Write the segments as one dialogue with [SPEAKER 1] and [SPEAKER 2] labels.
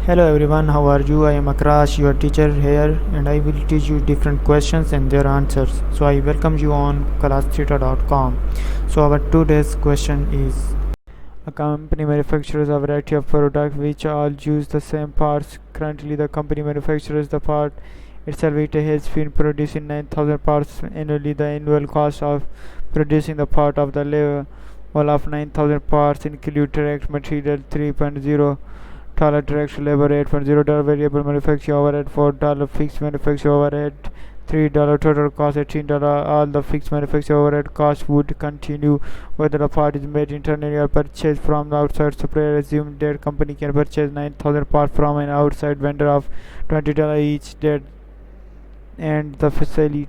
[SPEAKER 1] Hello everyone, how are you? I am Akrash, your teacher here, and I will teach you different questions and their answers. So I welcome you on classtheta.com. So our today's question is: a company manufactures a variety of products which all use the same parts. Currently, the company manufactures the part itself. It has been producing 9,000 parts annually. The annual cost of producing the part of the level of 9,000 parts include direct material 3.0 dollar direct labor $8.0 variable manufacturing overhead $4 fixed manufacturing overhead $3 total cost $18. All the fixed manufacturing overhead costs would continue whether the part is made internally or purchased from the outside supplier. Assume that company can purchase 9,000 parts from an outside vendor of $20 each. That and the facilities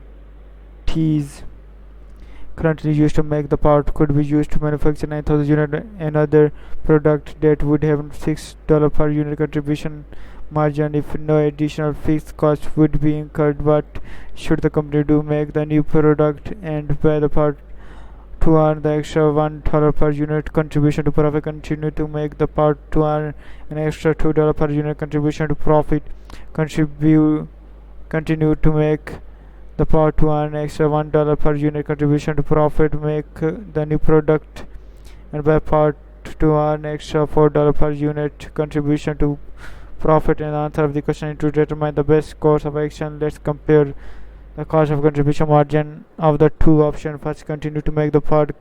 [SPEAKER 1] currently used to make the part could be used to manufacture 9,000 units. Another product that would have $6 per unit contribution margin if no additional fixed cost would be incurred. What should the company do? Make the new product and buy the part to earn the extra $1 per unit contribution to profit. Continue to make the part to earn an extra $2 per unit contribution to profit. Continue to make the part to earn extra $1 per unit contribution to profit. Make the new product and buy part to earn extra $4 per unit contribution to profit. And the answer of the question is: to determine the best course of action, let's compare the cost of contribution margin of the two options. First, continue to make the part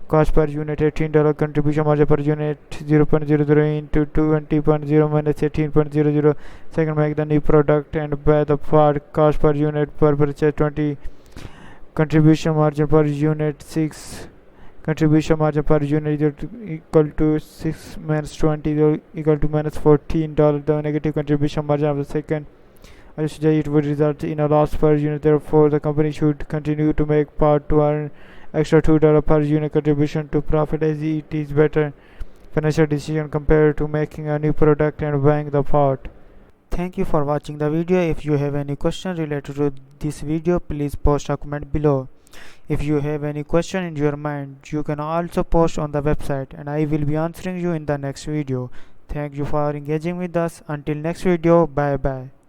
[SPEAKER 1] cost per unit $18, contribution margin per unit 0.00 into 20.0 minus 18.00. Second, make the new product and buy the part cost per unit per purchase 20, contribution margin per unit 6, contribution margin per unit is equal to 6 minus 20 is equal to minus $14. The negative contribution margin of the second, I suggest it would result in a loss per unit. Therefore, the company should continue to make part to earn extra $2 per unit contribution to profit, as it is better financial decision compared to making a new product and buying the part. Thank you for watching the video. If you have any question related to this video, please post a comment below. If you have any question in your mind, you can also post on the website and I will be answering you in the next video. Thank you for engaging with us. Until next video, bye bye.